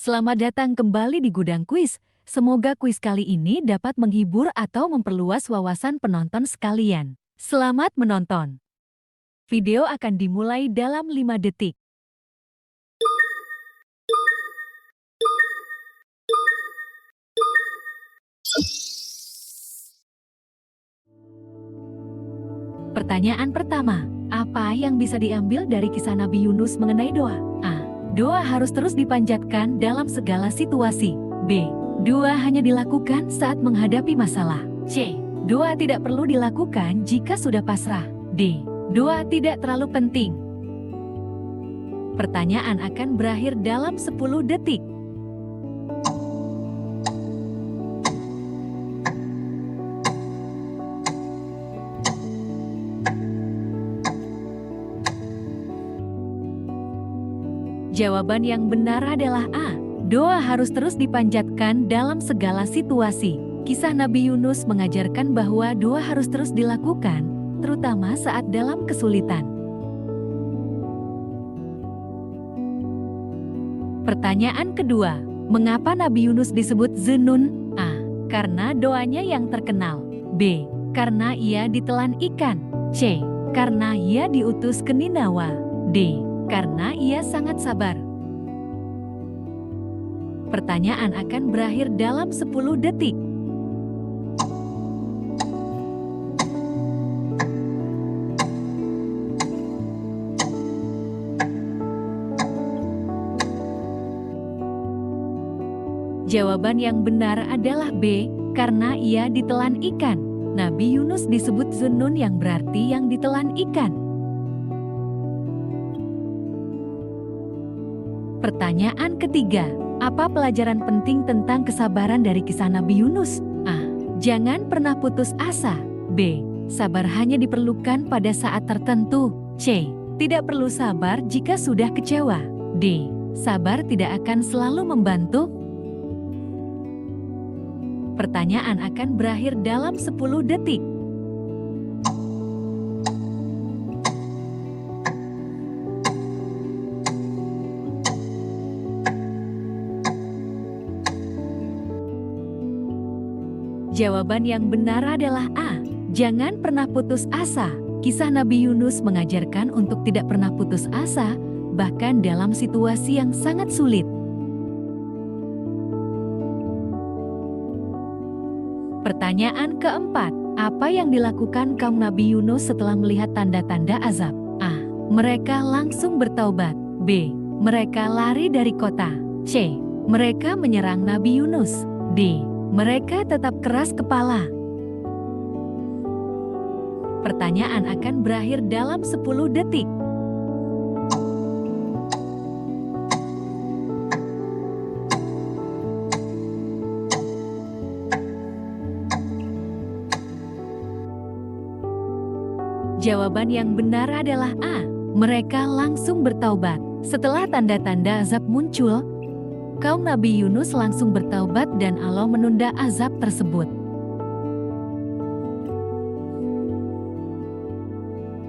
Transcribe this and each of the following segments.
Selamat datang kembali di Gudang Kuis. Semoga kuis kali ini dapat menghibur atau memperluas wawasan penonton sekalian. Selamat menonton. Video akan dimulai dalam 5 detik. Pertanyaan pertama, apa yang bisa diambil dari kisah Nabi Yunus mengenai doa? A. Doa harus terus dipanjatkan dalam segala situasi. B. Doa hanya dilakukan saat menghadapi masalah. C. Doa tidak perlu dilakukan jika sudah pasrah. D. Doa tidak terlalu penting. Pertanyaan akan berakhir dalam 10 detik. Jawaban yang benar adalah A. Doa harus terus dipanjatkan dalam segala situasi. Kisah Nabi Yunus mengajarkan bahwa doa harus terus dilakukan, terutama saat dalam kesulitan. Pertanyaan kedua, mengapa Nabi Yunus disebut Zunnun? A. Karena doanya yang terkenal. B. Karena ia ditelan ikan. C. Karena ia diutus ke Ninawa. D. Karena ia sangat sabar. Pertanyaan akan berakhir dalam 10 detik. Jawaban yang benar adalah B, karena ia ditelan ikan. Nabi Yunus disebut Zunnun yang berarti yang ditelan ikan. Pertanyaan ketiga, apa pelajaran penting tentang kesabaran dari kisah Nabi Yunus? A. Jangan pernah putus asa. B. Sabar hanya diperlukan pada saat tertentu. C. Tidak perlu sabar jika sudah kecewa. D. Sabar tidak akan selalu membantu. Pertanyaan akan berakhir dalam 10 detik. Jawaban yang benar adalah A. Jangan pernah putus asa. Kisah Nabi Yunus mengajarkan untuk tidak pernah putus asa, bahkan dalam situasi yang sangat sulit. Pertanyaan keempat, apa yang dilakukan kaum Nabi Yunus setelah melihat tanda-tanda azab? A. Mereka langsung bertaubat. B. Mereka lari dari kota. C. Mereka menyerang Nabi Yunus. D. Mereka tetap keras kepala. Pertanyaan akan berakhir dalam 10 detik. Jawaban yang benar adalah A. Mereka langsung bertaubat. Setelah tanda-tanda azab muncul, kaum Nabi Yunus langsung bertaubat dan Allah menunda azab tersebut.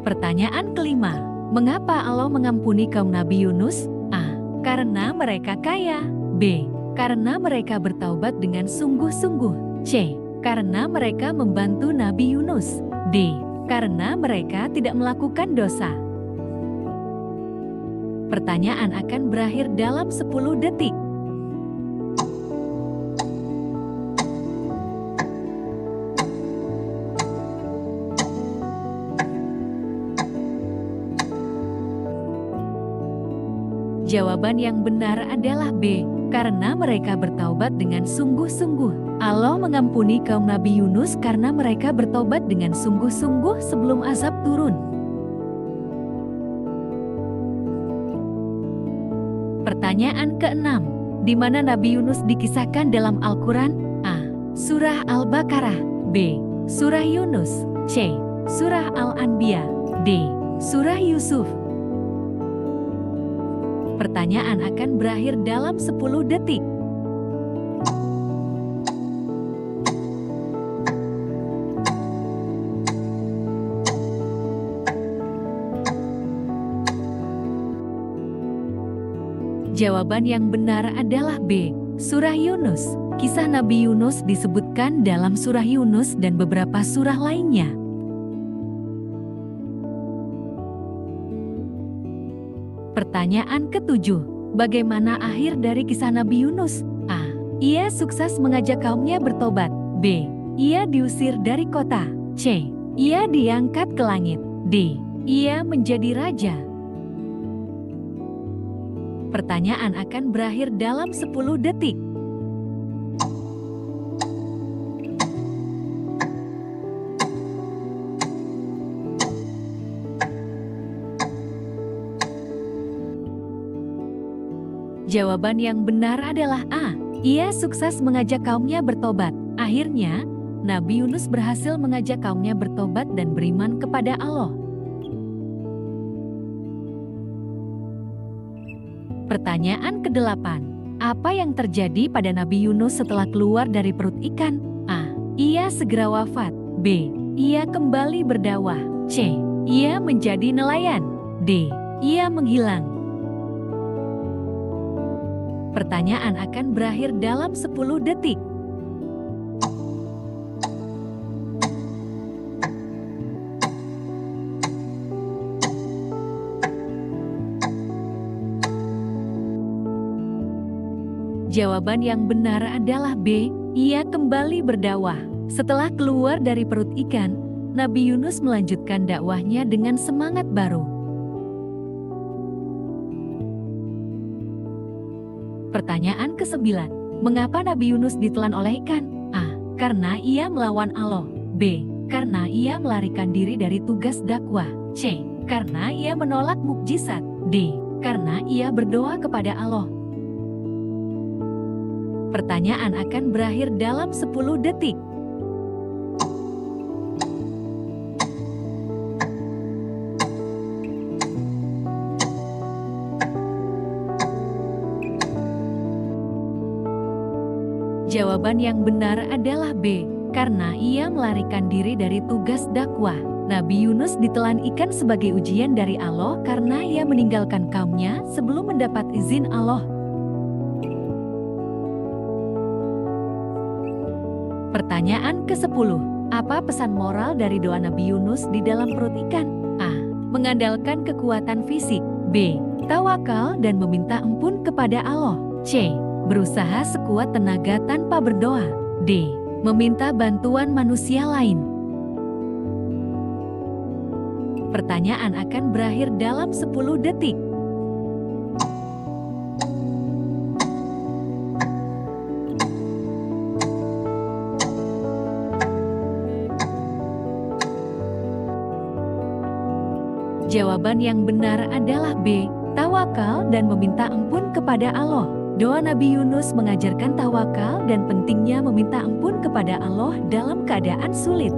Pertanyaan kelima, mengapa Allah mengampuni kaum Nabi Yunus? A. Karena mereka kaya. B. Karena mereka bertaubat dengan sungguh-sungguh. C. Karena mereka membantu Nabi Yunus. D. Karena mereka tidak melakukan dosa. Pertanyaan akan berakhir dalam 10 detik. Jawaban yang benar adalah B, karena mereka bertaubat dengan sungguh-sungguh. Allah mengampuni kaum Nabi Yunus karena mereka bertobat dengan sungguh-sungguh sebelum azab turun. Pertanyaan keenam, di mana Nabi Yunus dikisahkan dalam Al-Quran? A. Surah Al-Baqarah. B. Surah Yunus. C. Surah Al-Anbiya. D. Surah Yusuf. Pertanyaan akan berakhir dalam 10 detik. Jawaban yang benar adalah B. Surah Yunus. Kisah Nabi Yunus disebutkan dalam surah Yunus dan beberapa surah lainnya. Pertanyaan ketujuh. Bagaimana akhir dari kisah Nabi Yunus? A. Ia sukses mengajak kaumnya bertobat. B. Ia diusir dari kota. C. Ia diangkat ke langit. D. Ia menjadi raja. Pertanyaan akan berakhir dalam 10 detik. Jawaban yang benar adalah A. Ia sukses mengajak kaumnya bertobat. Akhirnya, Nabi Yunus berhasil mengajak kaumnya bertobat dan beriman kepada Allah. Pertanyaan ke-8. Apa yang terjadi pada Nabi Yunus setelah keluar dari perut ikan? A. Ia segera wafat. B. Ia kembali berdakwah. C. Ia menjadi nelayan. D. Ia menghilang. Pertanyaan akan berakhir dalam 10 detik. Jawaban yang benar adalah B. Ia kembali berdakwah. Setelah keluar dari perut ikan, Nabi Yunus melanjutkan dakwahnya dengan semangat baru. Pertanyaan ke-9. Mengapa Nabi Yunus ditelan oleh ikan? A. Karena ia melawan Allah. B. Karena ia melarikan diri dari tugas dakwah. C. Karena ia menolak mukjizat. D. Karena ia berdoa kepada Allah. Pertanyaan akan berakhir dalam 10 detik. Jawaban yang benar adalah B. Karena ia melarikan diri dari tugas dakwah. Nabi Yunus ditelan ikan sebagai ujian dari Allah karena ia meninggalkan kaumnya sebelum mendapat izin Allah. Pertanyaan ke-10. Apa pesan moral dari doa Nabi Yunus di dalam perut ikan? A. Mengandalkan kekuatan fisik. B. Tawakal dan meminta ampun kepada Allah. C. Berusaha sekuat tenaga tanpa berdoa. D. Meminta bantuan manusia lain. Pertanyaan akan berakhir dalam 10 detik. Jawaban yang benar adalah B. Tawakal dan meminta ampun kepada Allah. Doa Nabi Yunus mengajarkan tawakal dan pentingnya meminta ampun kepada Allah dalam keadaan sulit.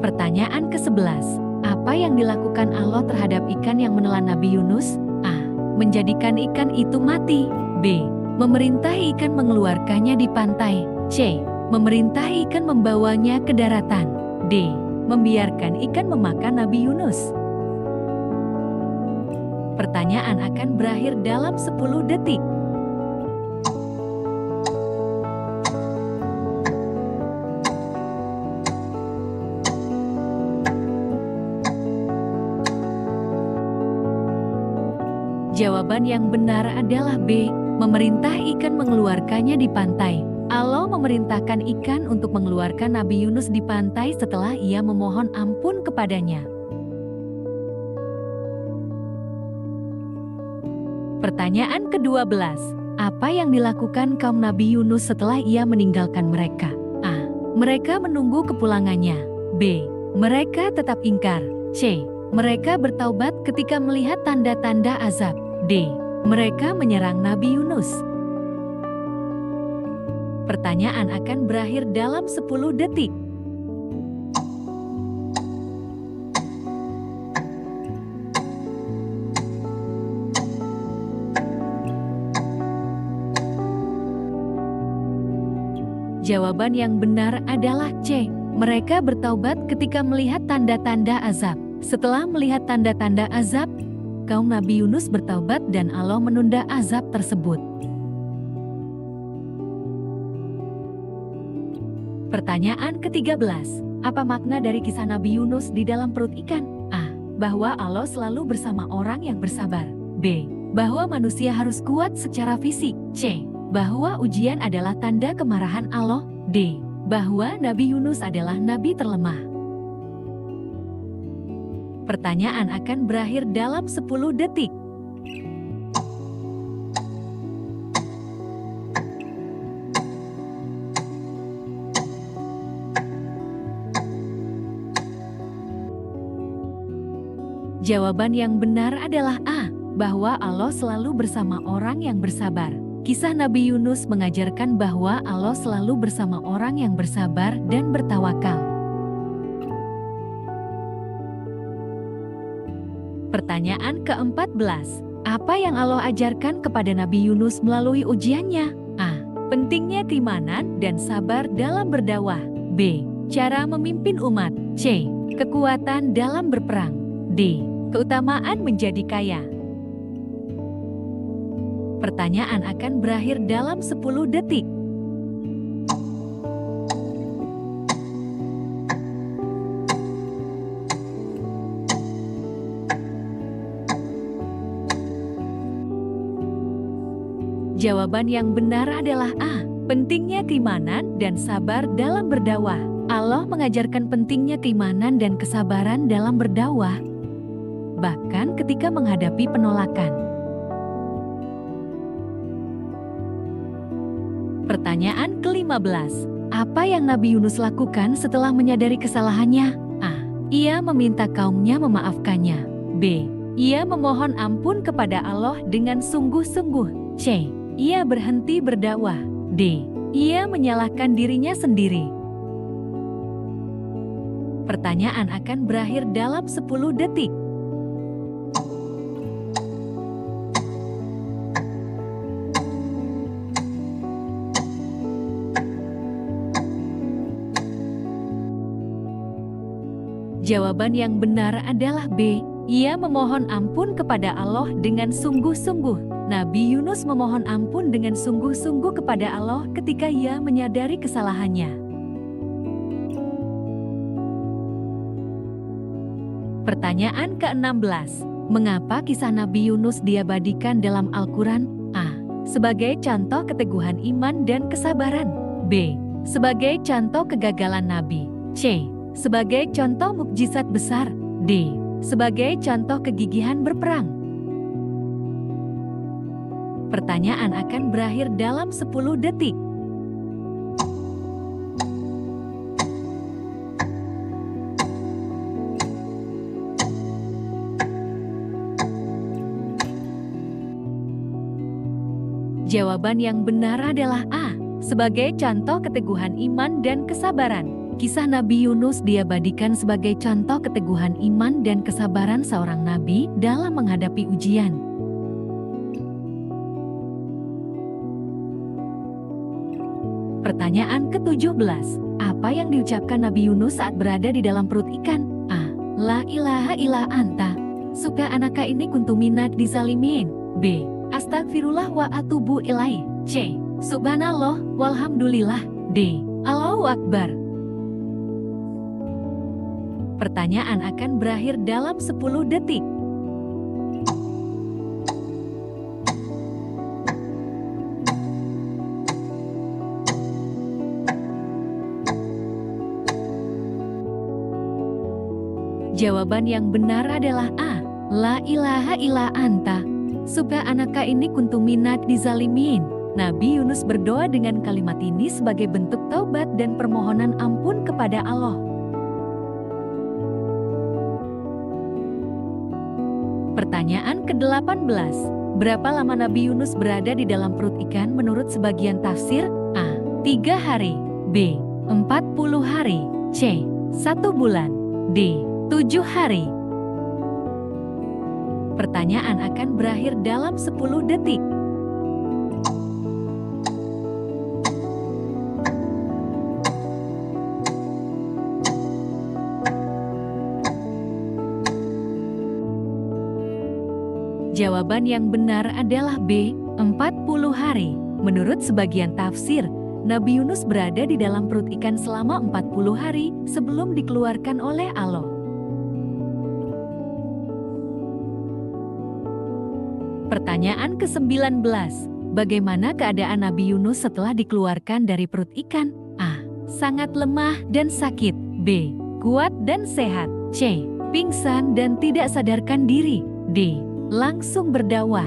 Pertanyaan ke-11. Apa yang dilakukan Allah terhadap ikan yang menelan Nabi Yunus? A. Menjadikan ikan itu mati. B. Memerintah ikan mengeluarkannya di pantai. C. Memerintah ikan membawanya ke daratan. D. Membiarkan ikan memakan Nabi Yunus. Pertanyaan akan berakhir dalam 10 detik. Jawaban yang benar adalah B. Memerintah ikan mengeluarkannya di pantai. Allah memerintahkan ikan untuk mengeluarkan Nabi Yunus di pantai setelah ia memohon ampun kepadanya. Pertanyaan ke-12. Apa yang dilakukan kaum Nabi Yunus setelah ia meninggalkan mereka? A. Mereka menunggu kepulangannya. B. Mereka tetap ingkar. C. Mereka bertaubat ketika melihat tanda-tanda azab. D. Mereka menyerang Nabi Yunus. Pertanyaan akan berakhir dalam 10 detik. Jawaban yang benar adalah C. Mereka bertaubat ketika melihat tanda-tanda azab. Setelah melihat tanda-tanda azab, kaum Nabi Yunus bertaubat dan Allah menunda azab tersebut. Pertanyaan ke-13. Apa makna dari kisah Nabi Yunus di dalam perut ikan? A. Bahwa Allah selalu bersama orang yang bersabar. B. Bahwa manusia harus kuat secara fisik. C. Bahwa ujian adalah tanda kemarahan Allah. D. Bahwa Nabi Yunus adalah nabi terlemah. Pertanyaan akan berakhir dalam 10 detik. Jawaban yang benar adalah A. Bahwa Allah selalu bersama orang yang bersabar. Kisah Nabi Yunus mengajarkan bahwa Allah selalu bersama orang yang bersabar dan bertawakal. Pertanyaan ke-14. Apa yang Allah ajarkan kepada Nabi Yunus melalui ujiannya? A. Pentingnya keimanan dan sabar dalam berdakwah. B. Cara memimpin umat. C. Kekuatan dalam berperang. D. Keutamaan menjadi kaya. Pertanyaan akan berakhir dalam 10 detik. Jawaban yang benar adalah A. Pentingnya keimanan dan sabar dalam berdakwah. Allah mengajarkan pentingnya keimanan dan kesabaran dalam berdakwah, bahkan ketika menghadapi penolakan. Pertanyaan ke-15. Apa yang Nabi Yunus lakukan setelah menyadari kesalahannya? A. Ia meminta kaumnya memaafkannya. B. Ia memohon ampun kepada Allah dengan sungguh-sungguh. C. Ia berhenti berdakwah. D. Ia menyalahkan dirinya sendiri. Pertanyaan akan berakhir dalam 10 detik. Jawaban yang benar adalah B. Ia memohon ampun kepada Allah dengan sungguh-sungguh. Nabi Yunus memohon ampun dengan sungguh-sungguh kepada Allah ketika ia menyadari kesalahannya. Pertanyaan ke-16. Mengapa kisah Nabi Yunus diabadikan dalam Al-Quran? A. Sebagai contoh keteguhan iman dan kesabaran. B. Sebagai contoh kegagalan Nabi. C. Sebagai contoh mukjizat besar. D. Sebagai contoh kegigihan berperang. Pertanyaan akan berakhir dalam 10 detik. Jawaban yang benar adalah A. Sebagai contoh keteguhan iman dan kesabaran. Kisah Nabi Yunus diabadikan sebagai contoh keteguhan iman dan kesabaran seorang nabi dalam menghadapi ujian. Pertanyaan ke-17. Apa yang diucapkan Nabi Yunus saat berada di dalam perut ikan? A. La ilaha illa anta subhanaka inni kuntu minadz dzalimin. B. Astagfirullah wa atubu ilaih. C. Subhanallah walhamdulillah. D. Allahu Akbar. Pertanyaan akan berakhir dalam 10 detik. Jawaban yang benar adalah A. La ilaha illa anta subhanaka inni kuntu minadz dzalimin. Nabi Yunus berdoa dengan kalimat ini sebagai bentuk taubat dan permohonan ampun kepada Allah. Pertanyaan ke-18. Berapa lama Nabi Yunus berada di dalam perut ikan menurut sebagian tafsir? A. 3 hari. B. 40 hari. C. 1 bulan. D. 7 hari. Pertanyaan akan berakhir dalam 10 detik. Jawaban yang benar adalah B, 40 hari. Menurut sebagian tafsir, Nabi Yunus berada di dalam perut ikan selama 40 hari sebelum dikeluarkan oleh Allah. Pertanyaan ke-19. Bagaimana keadaan Nabi Yunus setelah dikeluarkan dari perut ikan? A. Sangat lemah dan sakit. B. Kuat dan sehat. C. Pingsan dan tidak sadarkan diri. D. Langsung berdakwah.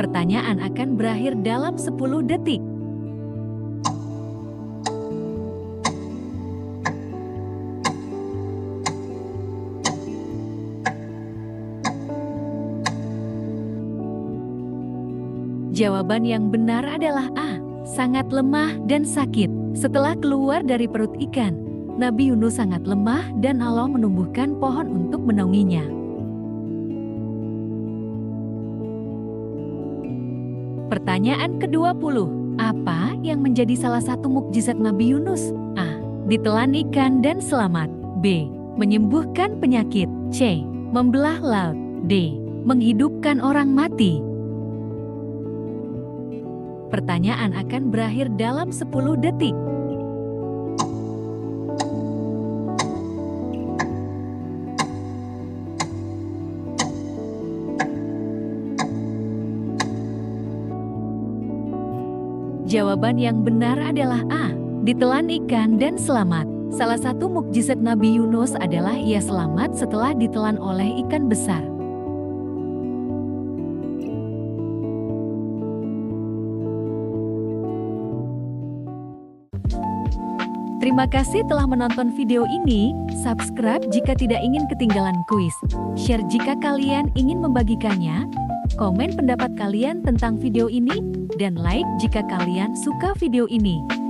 Pertanyaan akan berakhir dalam 10 detik. Jawaban yang benar adalah A. Sangat lemah dan sakit. Setelah keluar dari perut ikan, Nabi Yunus sangat lemah dan Allah menumbuhkan pohon untuk menaunginya. Pertanyaan ke-20. Apa yang menjadi salah satu mukjizat Nabi Yunus? A. Ditelan ikan dan selamat. B. Menyembuhkan penyakit. C. Membelah laut. D. Menghidupkan orang mati. Pertanyaan akan berakhir dalam 10 detik. Jawaban yang benar adalah A. Ditelan ikan dan selamat. Salah satu mukjizat Nabi Yunus adalah ia selamat setelah ditelan oleh ikan besar. Terima kasih telah menonton video ini. Subscribe jika tidak ingin ketinggalan kuis. Share jika kalian ingin membagikannya. Komen pendapat kalian tentang video ini. Dan like jika kalian suka video ini.